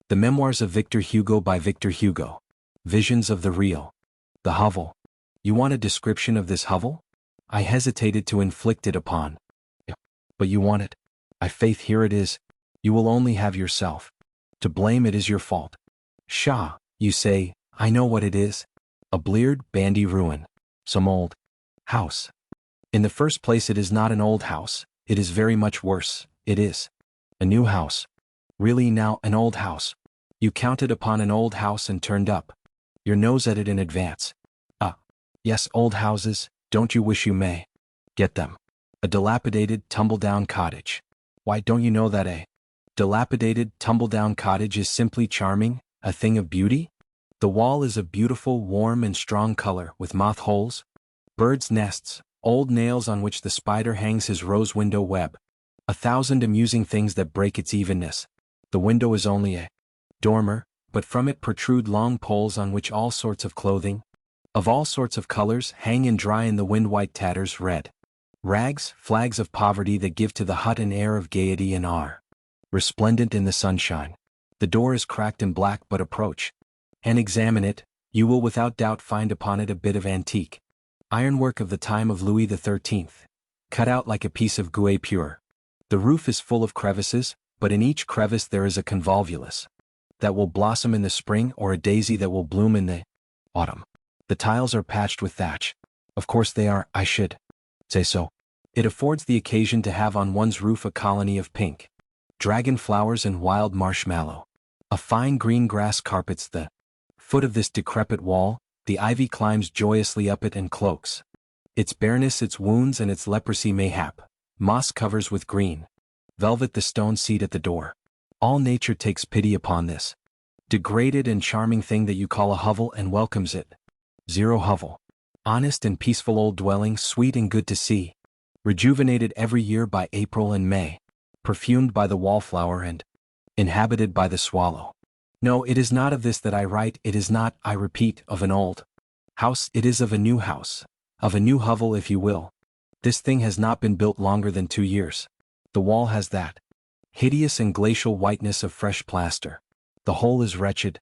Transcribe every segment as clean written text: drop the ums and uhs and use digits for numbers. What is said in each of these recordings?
The Memoirs of Victor Hugo by Victor Hugo. Visions of the Real. The hovel. You want a description of this hovel? I hesitated to inflict it upon. But you want it. I faith here it is. You will only have yourself. To blame it is your fault. Pshaw, you say, I know what it is. A bleared, bandy ruin. Some old house. In the first place, it is not an old house. It is very much worse. It is a new house. Really now, an old house. You counted upon an old house and turned up your nose at it in advance. Yes, old houses, don't you wish you may get them? A dilapidated, tumble-down cottage. Why, don't you know that a dilapidated, tumble-down cottage is simply charming, a thing of beauty? The wall is a beautiful, warm and strong color, with moth holes, birds' nests, old nails on which the spider hangs his rose window web, 1,000 amusing things that break its evenness. The window is only a dormer, but from it protrude long poles on which all sorts of clothing, of all sorts of colors, hang and dry in the wind-white tatters, red rags, flags of poverty that give to the hut an air of gaiety and are resplendent in the sunshine. The door is cracked and black, but approach and examine it, you will without doubt find upon it a bit of antique ironwork of the time of Louis XIII, cut out like a piece of gué pure. The roof is full of crevices, but in each crevice there is a convolvulus that will blossom in the spring or a daisy that will bloom in the autumn. The tiles are patched with thatch. Of course they are, I should say so. It affords the occasion to have on one's roof a colony of pink dragon flowers and wild marshmallow. A fine green grass carpets the foot of this decrepit wall, the ivy climbs joyously up it and cloaks its bareness, its wounds and its leprosy mayhap. Moss covers with green velvet the stone seat at the door. All nature takes pity upon this degraded and charming thing that you call a hovel and welcomes it. Zero hovel. Honest and peaceful old dwelling, sweet and good to see, rejuvenated every year by April and May, perfumed by the wallflower and inhabited by the swallow. No, it is not of this that I write. It is not, I repeat, of an old house. It is of a new house, of a new hovel, if you will. This thing has not been built longer than 2 years. The wall has that hideous and glacial whiteness of fresh plaster. The whole is wretched,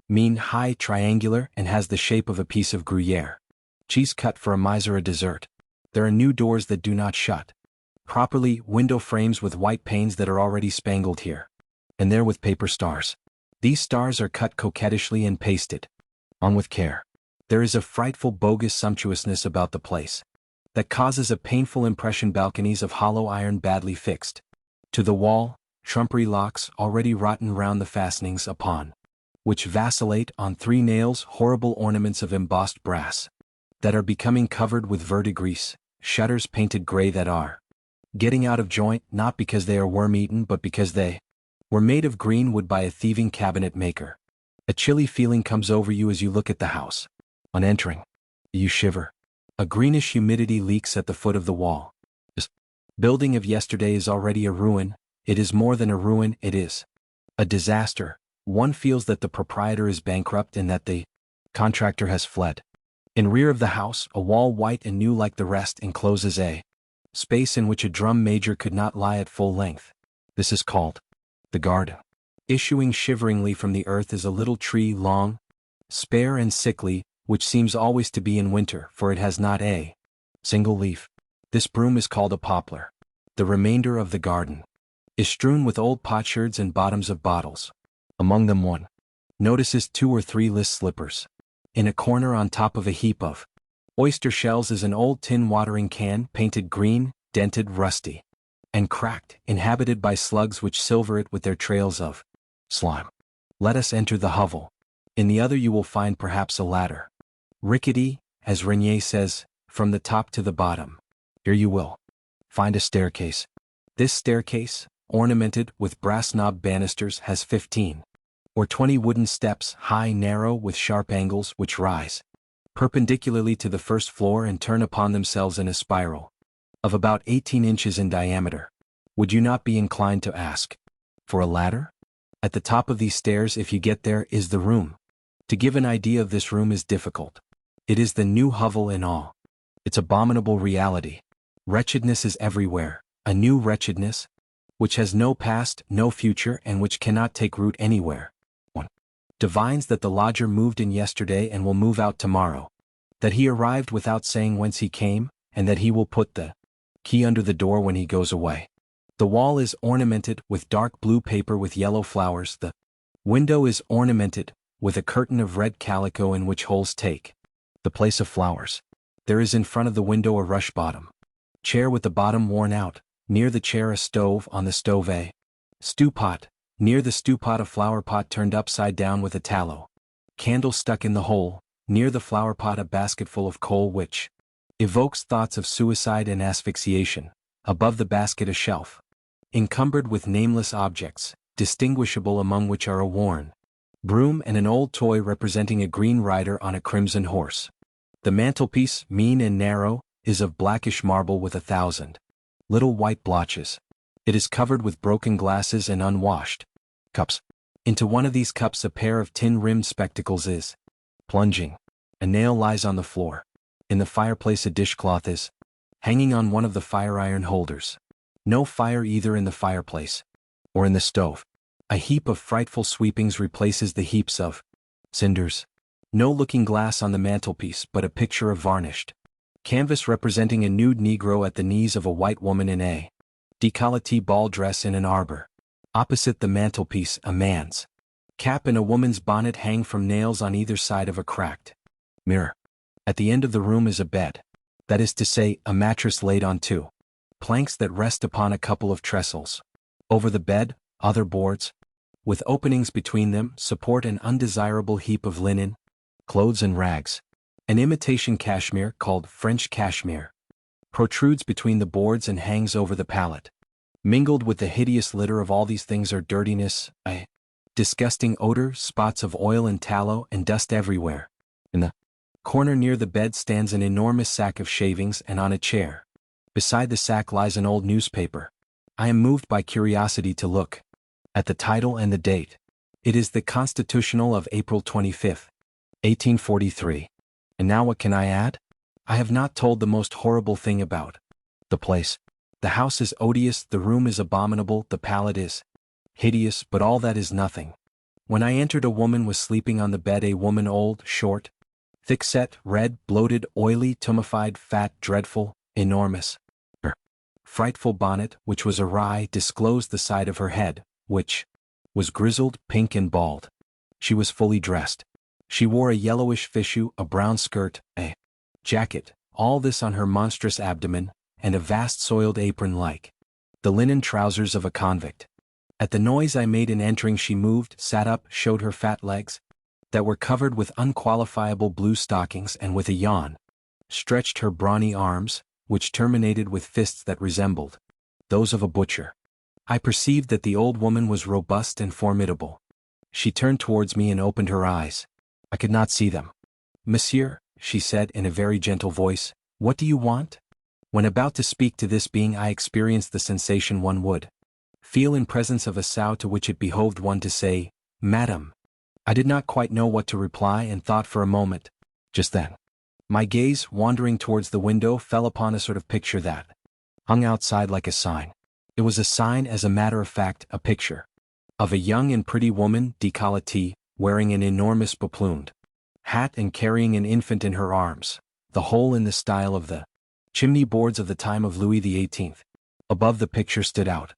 mean, high, triangular, and has the shape of a piece of Gruyere cheese cut for a miser a dessert. There are new doors that do not shut properly, window frames with white panes that are already spangled here and there with paper stars. These stars are cut coquettishly and pasted on with care. There is a frightful bogus sumptuousness about the place that causes a painful impression. Balconies of hollow iron badly fixed to the wall, trumpery locks already rotten round the fastenings, upon which vacillate on 3 nails horrible ornaments of embossed brass that are becoming covered with verdigris, shutters painted gray that are getting out of joint, not because they are worm-eaten but because they were made of green wood by a thieving cabinet maker. A chilly feeling comes over you as you look at the house. On entering, you shiver. A greenish humidity leaks at the foot of the wall. This building of yesterday is already a ruin. It is more than a ruin, it is a disaster. One feels that the proprietor is bankrupt and that the contractor has fled. In rear of the house, a wall white and new like the rest encloses a space in which a drum major could not lie at full length. This is called the garden. Issuing shiveringly from the earth is a little tree, long, spare and sickly, which seems always to be in winter, for it has not a single leaf. This broom is called a poplar. The remainder of the garden is strewn with old potsherds and bottoms of bottles. Among them one notices 2 or 3 list slippers. In a corner on top of a heap of oyster shells is an old tin watering can, painted green, dented, rusty, and cracked, inhabited by slugs which silver it with their trails of slime. Let us enter the hovel. In the other you will find perhaps a ladder, rickety, as Regnier says, from the top to the bottom. Here you will find a staircase. This staircase, ornamented with brass knob banisters, has 15 or 20 wooden steps, high, narrow, with sharp angles, which rise perpendicularly to the first floor and turn upon themselves in a spiral of about 18 inches in diameter. Would you not be inclined to ask for a ladder? At the top of these stairs, if you get there, is the room. To give an idea of this room is difficult. It is the new hovel in all its abominable reality. Wretchedness is everywhere, a new wretchedness, which has no past, no future, and which cannot take root anywhere. Divines that the lodger moved in yesterday and will move out tomorrow. That he arrived without saying whence he came, and that he will put the key under the door when he goes away. The wall is ornamented with dark blue paper with yellow flowers. The window is ornamented with a curtain of red calico in which holes take the place of flowers. There is in front of the window a rush bottom chair with the bottom worn out, near the chair a stove, on the stove a stew pot, near the stew pot a flower pot turned upside down with a tallow candle stuck in the hole, near the flower pot a basketful of coal which evokes thoughts of suicide and asphyxiation, above the basket a shelf encumbered with nameless objects, distinguishable among which are a worn broom and an old toy representing a green rider on a crimson horse. The mantelpiece, mean and narrow, is of blackish marble with 1,000 little white blotches. It is covered with broken glasses and unwashed cups. Into one of these cups a pair of tin-rimmed spectacles is plunging. A nail lies on the floor. In the fireplace a dishcloth is hanging on one of the fire-iron holders. No fire either in the fireplace or in the stove. A heap of frightful sweepings replaces the heaps of cinders. No looking-glass on the mantelpiece, but a picture of varnished canvas representing a nude Negro at the knees of a white woman in a décolleté ball dress in an arbor. Opposite the mantelpiece, a man's cap and a woman's bonnet hang from nails on either side of a cracked mirror. At the end of the room is a bed. That is to say, a mattress laid on two planks that rest upon a couple of trestles. Over the bed, other boards, with openings between them, support an undesirable heap of linen, clothes and rags. An imitation cashmere, called French cashmere, protrudes between the boards and hangs over the pallet. Mingled with the hideous litter of all these things are dirtiness, a disgusting odor, spots of oil and tallow, and dust everywhere. In the corner near the bed stands an enormous sack of shavings, and on a chair beside the sack lies an old newspaper. I am moved by curiosity to look at the title and the date. It is the Constitutional of April 25, 1843. And now what can I add? I have not told the most horrible thing about the place. The house is odious, the room is abominable, the pallet is hideous, but all that is nothing. When I entered a woman was sleeping on the bed, a woman old, short, thick-set, red, bloated, oily, tumefied, fat, dreadful, enormous. Her frightful bonnet, which was awry, disclosed the side of her head, which was grizzled, pink and bald. She was fully dressed. She wore a yellowish fichu, a brown skirt, a jacket, all this on her monstrous abdomen, and a vast soiled apron like the linen trousers of a convict. At the noise I made in entering she moved, sat up, showed her fat legs, that were covered with unqualifiable blue stockings, and with a yawn, stretched her brawny arms, which terminated with fists that resembled those of a butcher. I perceived that the old woman was robust and formidable. She turned towards me and opened her eyes. I could not see them. "Monsieur," she said in a very gentle voice, "what do you want?" When about to speak to this being I experienced the sensation one would feel in presence of a sow, to which it behoved one to say, "Madam." I did not quite know what to reply, and thought for a moment. Just then, my gaze, wandering towards the window, fell upon a sort of picture that hung outside like a sign. It was a sign, as a matter of fact, a picture of a young and pretty woman, décolletée, wearing an enormous beplumed hat and carrying an infant in her arms, the whole in the style of the chimney boards of the time of Louis XVIII. Above the picture stood out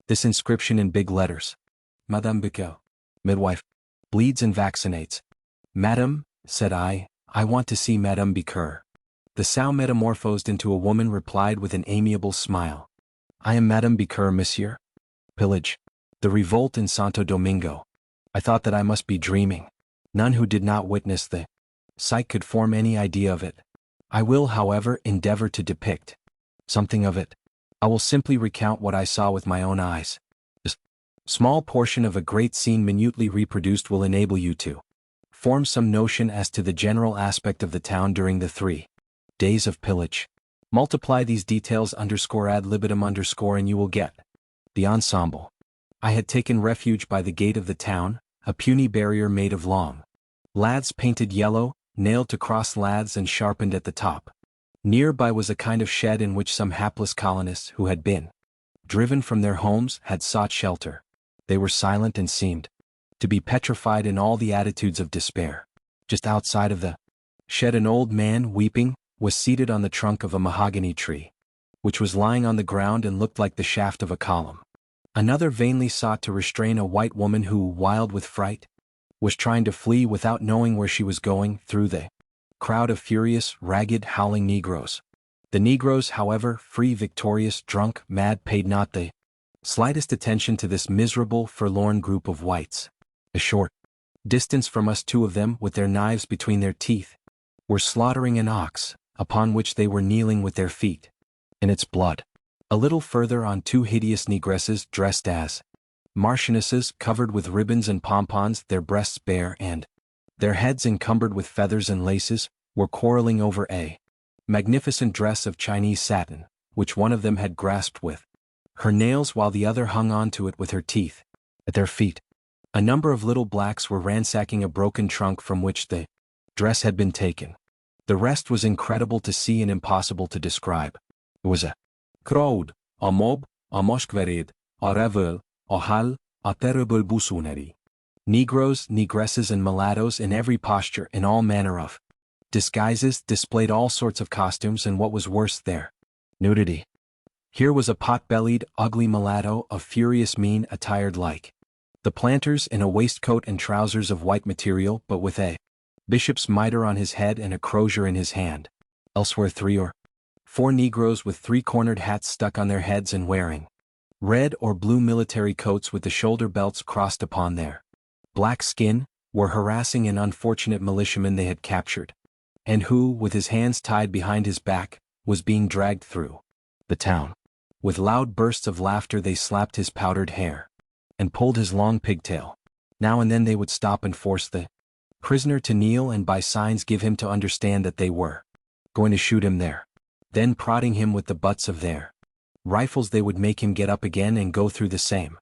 this inscription in big letters: Madame Bigot, midwife, bleeds and vaccinates. "Madame," said I want to see Madame Bicoeur. The sow, metamorphosed into a woman, replied with an amiable smile, "I am Madame Bicoeur, monsieur." Pillage. The revolt in Santo Domingo. I thought that I must be dreaming. None who did not witness the sight could form any idea of it. I will, however, endeavor to depict something of it. I will simply recount what I saw with my own eyes. This small portion of a great scene minutely reproduced will enable you to form some notion as to the general aspect of the town during the 3 days of pillage. Multiply these details _ad libitum _ and you will get the ensemble. I had taken refuge by the gate of the town, a puny barrier made of long laths painted yellow, nailed to cross laths and sharpened at the top. Near by was a kind of shed in which some hapless colonists who had been driven from their homes had sought shelter. They were silent and seemed to be petrified in all the attitudes of despair. Just outside of the shed, an old man, weeping, was seated on the trunk of a mahogany tree, which was lying on the ground and looked like the shaft of a column. Another vainly sought to restrain a white woman who, wild with fright, was trying to flee without knowing where she was going through the crowd of furious, ragged, howling Negroes. The Negroes, however, free, victorious, drunk, mad, paid not the slightest attention to this miserable, forlorn group of whites. A short distance from us, two of them, with their knives between their teeth, were slaughtering an ox, upon which they were kneeling with their feet in its blood. A little further on, two hideous negresses, dressed as marchionesses, covered with ribbons and pompons, their breasts bare and their heads encumbered with feathers and laces, were quarreling over a magnificent dress of Chinese satin, which one of them had grasped with her nails while the other hung on to it with her teeth. At their feet, a number of little blacks were ransacking a broken trunk from which the dress had been taken. The rest was incredible to see and impossible to describe. It was a crowd, a mob, a moshkverid, a revel, a hal, a terrible busunerie. Negroes, negresses, and mulattoes in every posture, in all manner of disguises, displayed all sorts of costumes, and what was worse, there nudity. Here was a pot-bellied, ugly mulatto of furious mien, attired like the planters, in a waistcoat and trousers of white material, but with a bishop's mitre on his head and a crozier in his hand. Elsewhere, 3 or 4 Negroes with 3-cornered hats stuck on their heads and wearing red or blue military coats with the shoulder belts crossed upon their black skin, were harassing an unfortunate militiaman they had captured, and who, with his hands tied behind his back, was being dragged through the town. With loud bursts of laughter they slapped his powdered hair and pulled his long pigtail. Now and then they would stop and force the prisoner to kneel and by signs give him to understand that they were going to shoot him there. Then, prodding him with the butts of their rifles, they would make him get up again and go through the same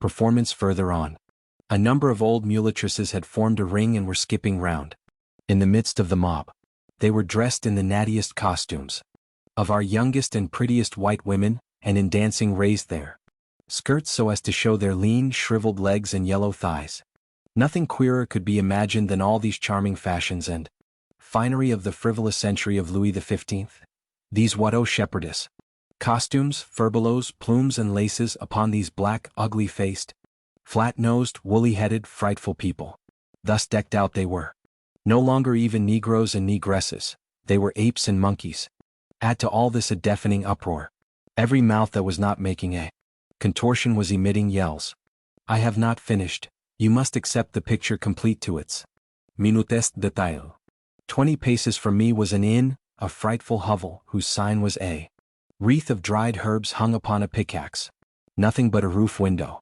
performance further on. A number of old mulatresses had formed a ring and were skipping round in the midst of the mob. They were dressed in the nattiest costumes of our youngest and prettiest white women, and in dancing raised their skirts so as to show their lean, shriveled legs and yellow thighs. Nothing queerer could be imagined than all these charming fashions and finery of the frivolous century of Louis XV. These Watteau shepherdess costumes, furbelows, plumes, and laces upon these black, ugly-faced, flat-nosed, woolly-headed, frightful people. Thus decked out they were no longer even Negroes and negresses, they were apes and monkeys. Add to all this a deafening uproar. Every mouth that was not making a contortion was emitting yells. I have not finished. You must accept the picture complete to its minutest detail. 20 paces from me was an inn, a frightful hovel, whose sign was a wreath of dried herbs hung upon a pickaxe. Nothing but a roof window.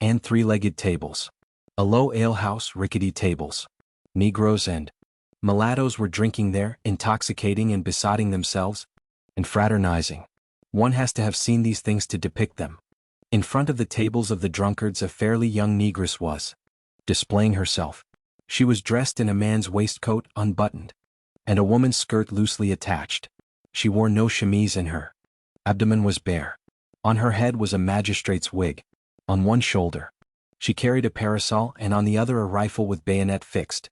And 3-legged tables. A low alehouse, rickety tables. Negroes and mulattoes were drinking there, intoxicating and besotting themselves, and fraternizing. One has to have seen these things to depict them. In front of the tables of the drunkards a fairly young negress was displaying herself. She was dressed in a man's waistcoat, unbuttoned, and a woman's skirt loosely attached. She wore no chemise and her abdomen was bare. On her head was a magistrate's wig. On one shoulder she carried a parasol and on the other a rifle with bayonet fixed.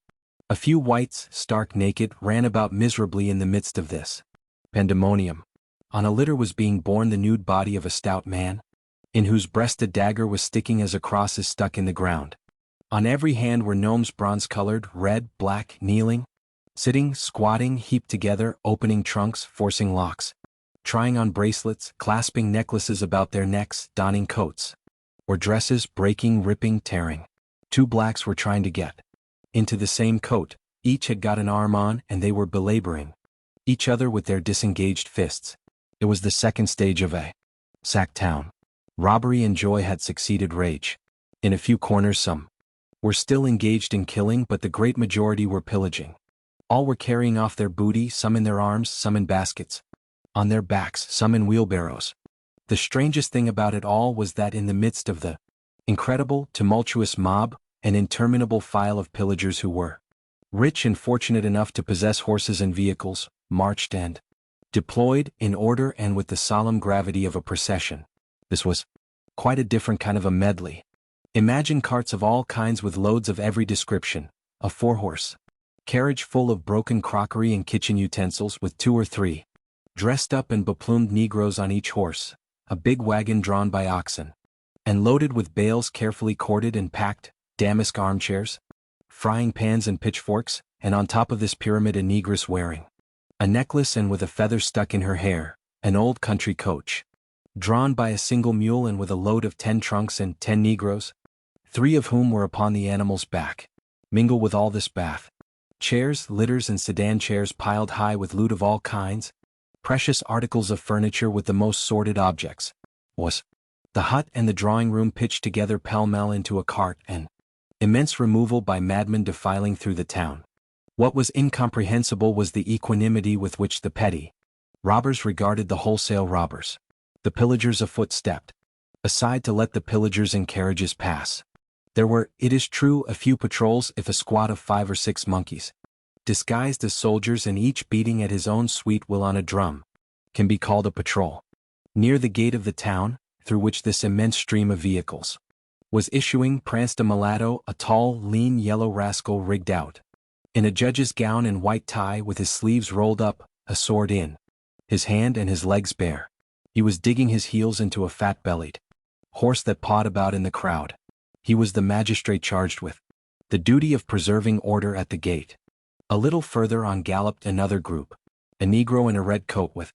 A few whites, stark naked, ran about miserably in the midst of this pandemonium. On a litter was being borne the nude body of a stout man, in whose breast a dagger was sticking as a cross is stuck in the ground. On every hand were gnomes, bronze-colored, red, black, kneeling, sitting, squatting, heaped together, opening trunks, forcing locks, trying on bracelets, clasping necklaces about their necks, donning coats or dresses, breaking, ripping, tearing. 2 blacks were trying to get into the same coat. Each had got an arm on, and they were belaboring each other with their disengaged fists. It was the second stage of a sack town. Robbery and joy had succeeded rage. In a few corners some were still engaged in killing, but the great majority were pillaging. All were carrying off their booty, some in their arms, some in baskets, on their backs, some in wheelbarrows. The strangest thing about it all was that in the midst of the incredible, tumultuous mob, an interminable file of pillagers who were rich and fortunate enough to possess horses and vehicles, marched and deployed in order and with the solemn gravity of a procession. This was quite a different kind of a medley. Imagine carts of all kinds with loads of every description, a 4-horse carriage full of broken crockery and kitchen utensils with 2 or 3 dressed up and beplumed Negroes on each horse, a big wagon drawn by oxen, and loaded with bales carefully corded and packed, damask armchairs, frying pans and pitchforks, and on top of this pyramid a negress wearing a necklace and with a feather stuck in her hair, an old country coach, drawn by a single mule and with a load of 10 trunks and 10 Negroes, 3 of whom were upon the animal's back. Mingle with all this bath chairs, litters and sedan chairs piled high with loot of all kinds, precious articles of furniture with the most sordid objects, was the hut and the drawing room pitched together pell-mell into a cart, and immense removal by madmen defiling through the town. What was incomprehensible was the equanimity with which the petty robbers regarded the wholesale robbers. The pillagers afoot stepped aside to let the pillagers in carriages pass. There were, it is true, a few patrols, if a squad of 5 or 6 monkeys, disguised as soldiers and each beating at his own sweet will on a drum, can be called a patrol. Near the gate of the town, through which this immense stream of vehicles was issuing, pranced a mulatto, a tall, lean yellow rascal rigged out in a judge's gown and white tie with his sleeves rolled up, a sword in his hand and his legs bare. He was digging his heels into a fat-bellied horse that pawed about in the crowd. He was the magistrate charged with the duty of preserving order at the gate. A little further on galloped another group, a Negro in a red coat with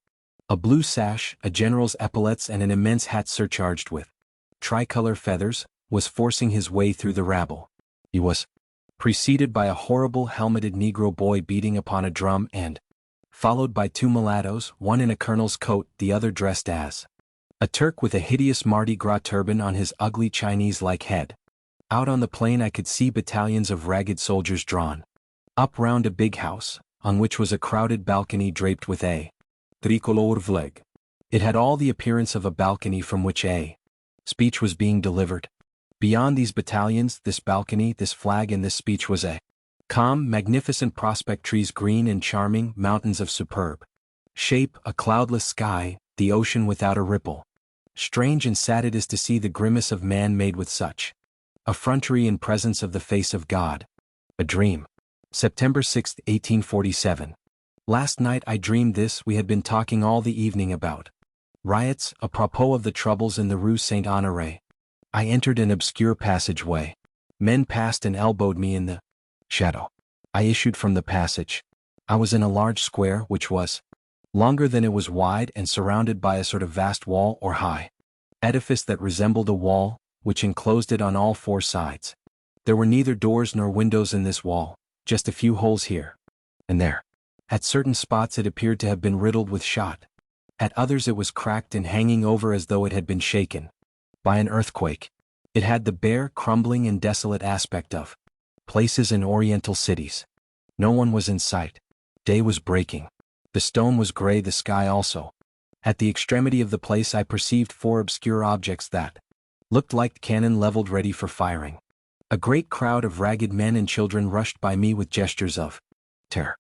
a blue sash, a general's epaulets and an immense hat surcharged with tricolor feathers, was forcing his way through the rabble. He was preceded by a horrible helmeted Negro boy beating upon a drum and followed by 2 mulattoes, one in a colonel's coat, the other dressed as a Turk with a hideous Mardi Gras turban on his ugly Chinese-like head. Out on the plain I could see battalions of ragged soldiers drawn up round a big house, on which was a crowded balcony draped with a tricolor flag. It had all the appearance of a balcony from which a speech was being delivered. Beyond these battalions, this balcony, this flag and this speech was a calm, magnificent prospect, trees green and charming, mountains of superb shape, a cloudless sky, the ocean without a ripple. Strange and sad it is to see the grimace of man made with such effrontery in presence of the face of God. A dream. September 6, 1847. Last night I dreamed this. We had been talking all the evening about riots, apropos of the troubles in the Rue Saint-Honoré. I entered an obscure passageway. Men passed and elbowed me in the shadow. I issued from the passage. I was in a large square which was longer than it was wide and surrounded by a sort of vast wall or high edifice that resembled a wall, which enclosed it on all 4 sides. There were neither doors nor windows in this wall, just a few holes here and there. At certain spots it appeared to have been riddled with shot. At others it was cracked and hanging over as though it had been shaken by an earthquake. It had the bare, crumbling and desolate aspect of places in oriental cities. No one was in sight. Day was breaking. The stone was gray, the sky also. At the extremity of the place I perceived 4 obscure objects that looked like cannon leveled ready for firing. A great crowd of ragged men and children rushed by me with gestures of terror.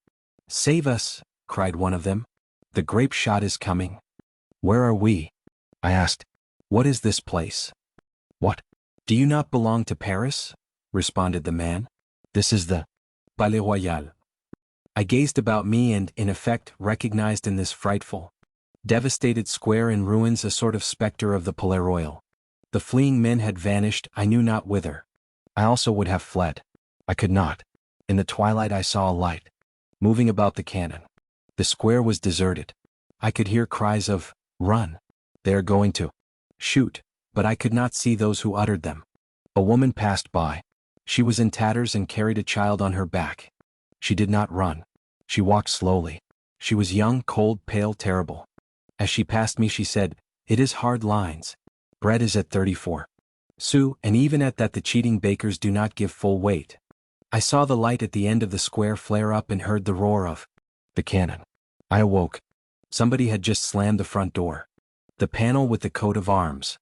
"Save us," cried one of them. "The grape shot is coming." "Where are we?" I asked. "What is this place?" "What? Do you not belong to Paris?" responded the man. "This is the Palais Royal." I gazed about me and, in effect, recognized in this frightful, devastated square in ruins a sort of specter of the Palais Royal. The fleeing men had vanished, I knew not whither. I also would have fled. I could not. In the twilight I saw a light moving about the cannon. The square was deserted. I could hear cries of, "Run! They are going to shoot," but I could not see those who uttered them. A woman passed by. She was in tatters and carried a child on her back. She did not run. She walked slowly. She was young, cold, pale, terrible. As she passed me she said, "It is hard lines. Bread is at 34 sous, and even at that the cheating bakers do not give full weight." I saw the light at the end of the square flare up and heard the roar of the cannon. I awoke. Somebody had just slammed the front door. The panel with the coat of arms.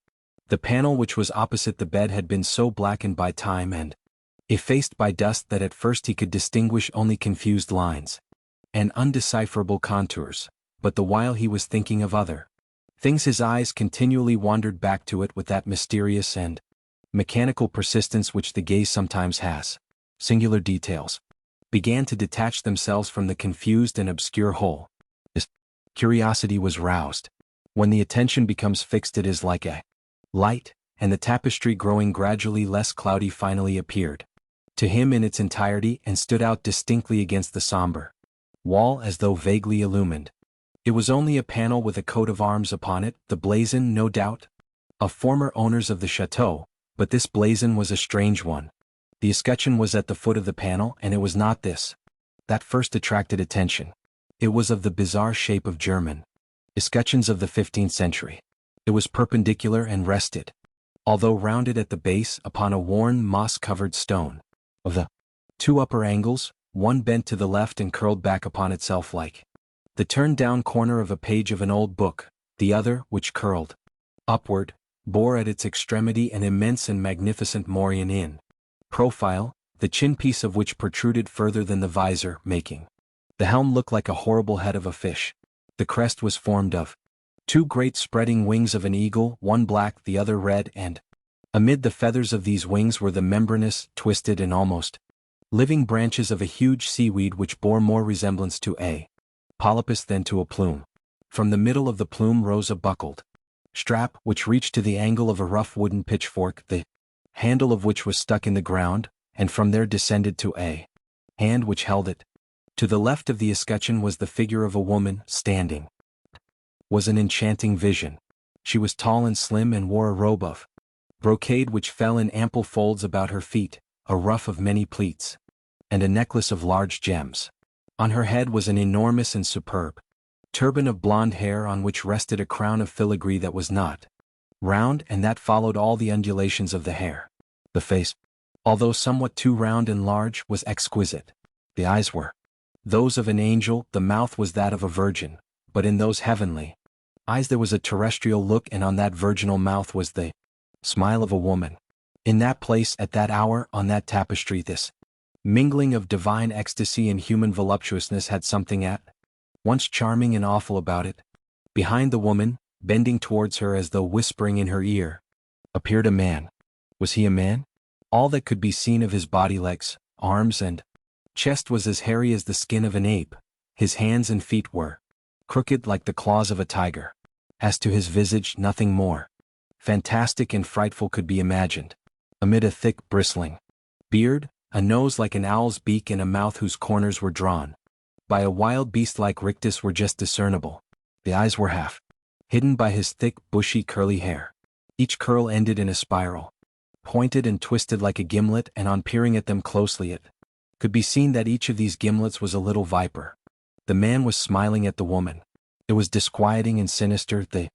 The panel which was opposite the bed had been so blackened by time and effaced by dust that at first he could distinguish only confused lines and undecipherable contours, but the while he was thinking of other things his eyes continually wandered back to it with that mysterious and mechanical persistence which the gaze sometimes has, singular details, began to detach themselves from the confused and obscure whole. His curiosity was roused. When the attention becomes fixed, it is like a light, and the tapestry, growing gradually less cloudy, finally appeared to him in its entirety and stood out distinctly against the somber wall as though vaguely illumined. It was only a panel with a coat of arms upon it, the blazon, no doubt, of former owners of the chateau, but this blazon was a strange one. The escutcheon was at the foot of the panel, and it was not this that first attracted attention. It was of the bizarre shape of German escutcheons of the 15th century. It was perpendicular and rested, although rounded at the base, upon a worn moss-covered stone. Of the two upper angles, one bent to the left and curled back upon itself like the turned-down corner of a page of an old book. The other, which curled upward, bore at its extremity an immense and magnificent morion in profile, the chin-piece of which protruded further than the visor, making the helm look like a horrible head of a fish. The crest was formed of two great spreading wings of an eagle, one black, the other red, and amid the feathers of these wings were the membranous, twisted and almost living branches of a huge seaweed which bore more resemblance to a polypus than to a plume. From the middle of the plume rose a buckled strap which reached to the angle of a rough wooden pitchfork, the handle of which was stuck in the ground, and from there descended to a hand which held it. To the left of the escutcheon was the figure of a woman, standing. Was an enchanting vision. She was tall and slim and wore a robe of brocade which fell in ample folds about her feet, a ruff of many pleats, and a necklace of large gems. On her head was an enormous and superb turban of blonde hair on which rested a crown of filigree that was not round and that followed all the undulations of the hair. The face, although somewhat too round and large, was exquisite. The eyes were those of an angel, the mouth was that of a virgin, but in those heavenly eyes there was a terrestrial look, and on that virginal mouth was the smile of a woman. In that place, at that hour, on that tapestry, this mingling of divine ecstasy and human voluptuousness had something at once charming and awful about it. Behind the woman, bending towards her as though whispering in her ear, appeared a man. Was he a man? All that could be seen of his body, legs, arms, and chest was as hairy as the skin of an ape. His hands and feet were crooked like the claws of a tiger. As to his visage, nothing more fantastic and frightful could be imagined. Amid a thick, bristling beard, a nose like an owl's beak, and a mouth whose corners were drawn by a wild beast-like rictus were just discernible. The eyes were half hidden by his thick, bushy, curly hair. Each curl ended in a spiral, pointed and twisted like a gimlet, and on peering at them closely it could be seen that each of these gimlets was a little viper. The man was smiling at the woman. It was disquieting and sinister, the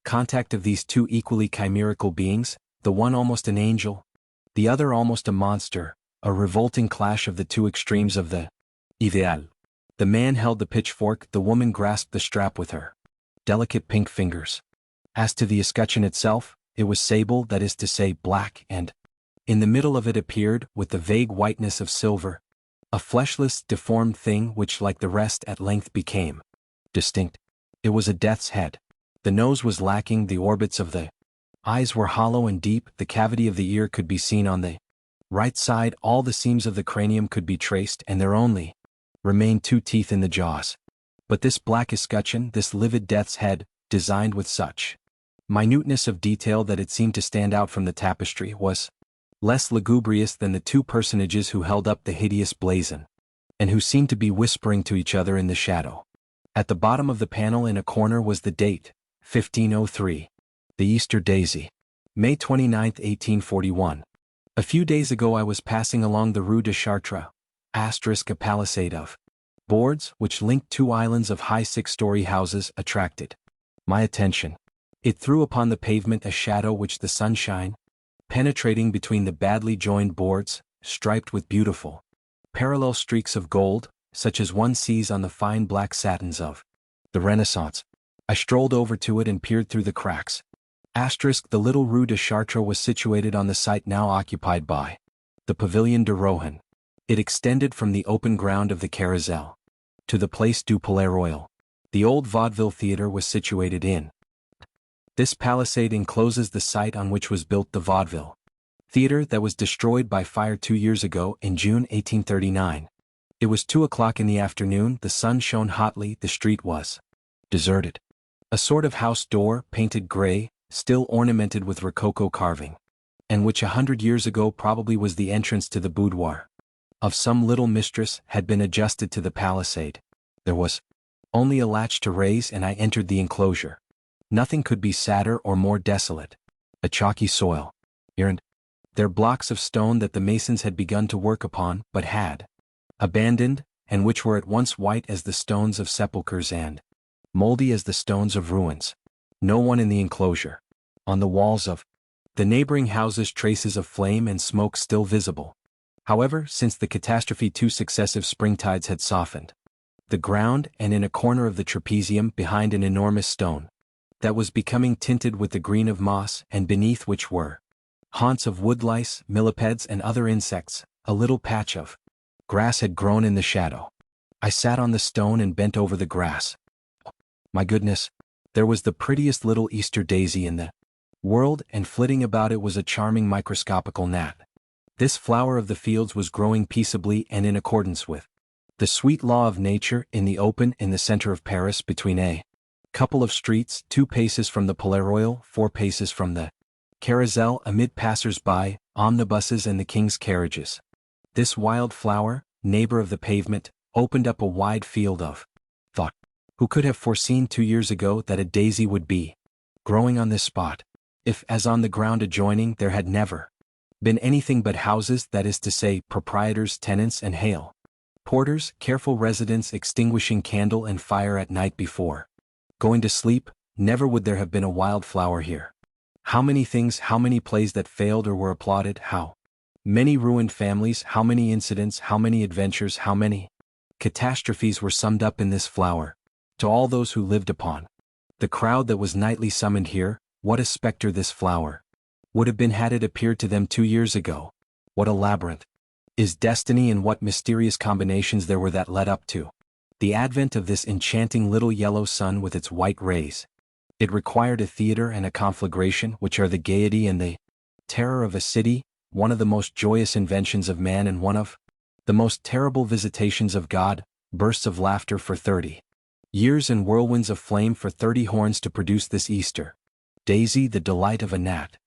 contact of these two equally chimerical beings, the one almost an angel, the other almost a monster, a revolting clash of the two extremes of the ideal. The man held the pitchfork, the woman grasped the strap with her delicate pink fingers. As to the escutcheon itself, it was sable, that is to say black, and in the middle of it appeared, with the vague whiteness of silver, a fleshless, deformed thing which, like the rest, at length became distinct. It was a death's head. The nose was lacking, the orbits of the eyes were hollow and deep, the cavity of the ear could be seen on the right side, all the seams of the cranium could be traced, and there only remained two teeth in the jaws. But this black escutcheon, this livid death's head, designed with such minuteness of detail that it seemed to stand out from the tapestry, was less lugubrious than the two personages who held up the hideous blazon, and who seemed to be whispering to each other in the shadow. At the bottom of the panel in a corner was the date, 1503. The Easter daisy. May 29, 1841. A few days ago I was passing along the Rue de Chartres, a palisade of boards which linked two islands of high 6-story houses attracted my attention. It threw upon the pavement a shadow which the sunshine, penetrating between the badly joined boards, striped with beautiful parallel streaks of gold, such as one sees on the fine black satins of the Renaissance. I strolled over to it and peered through the cracks. The little Rue de Chartres was situated on the site now occupied by the Pavilion de Rohan. It extended from the open ground of the Carrousel to the Place du Palais Royal. The old vaudeville theatre was situated in this palisade encloses the site on which was built the vaudeville theater that was destroyed by fire 2 years ago in June 1839. It was 2 o'clock in the afternoon, the sun shone hotly, the street was deserted. A sort of house door, painted gray, still ornamented with rococo carving, and which 100 years ago probably was the entrance to the boudoir of some little mistress, had been adjusted to the palisade. There was only a latch to raise, and I entered the enclosure. Nothing could be sadder or more desolate. A chalky soil. Here and there blocks of stone that the masons had begun to work upon, but had abandoned, and which were at once white as the stones of sepulchres and moldy as the stones of ruins. No one in the enclosure. On the walls of the neighboring houses traces of flame and smoke still visible. However, since the catastrophe 2 successive springtides had softened the ground, and in a corner of the trapezium behind an enormous stone that was becoming tinted with the green of moss, and beneath which were haunts of woodlice, millipedes and other insects, a little patch of grass had grown in the shadow. I sat on the stone and bent over the grass. My goodness, there was the prettiest little Easter daisy in the world, and flitting about it was a charming microscopical gnat. This flower of the fields was growing peaceably and in accordance with the sweet law of nature in the open in the center of Paris, between a couple of streets, 2 paces from the Palais Royal, 4 paces from the Carrousel, amid passers-by, omnibuses and the king's carriages. This wild flower, neighbor of the pavement, opened up a wide field of thought. Who could have foreseen 2 years ago that a daisy would be growing on this spot, if, as on the ground adjoining, there had never been anything but houses, that is to say, proprietors, tenants and hale porters, careful residents extinguishing candle and fire at night before going to sleep? Never would there have been a wild flower here. How many things, how many plays that failed or were applauded, how many ruined families, how many incidents, how many adventures, how many catastrophes were summed up in this flower. To all those who lived upon the crowd that was nightly summoned here, what a spectre this flower would have been had it appeared to them 2 years ago. What a labyrinth is destiny, and what mysterious combinations there were that led up to the advent of this enchanting little yellow sun with its white rays. It required a theater and a conflagration, which are the gaiety and the terror of a city, one of the most joyous inventions of man and one of the most terrible visitations of God, bursts of laughter for 30 years and whirlwinds of flame for 30 horns to produce this Easter daisy, the delight of a gnat.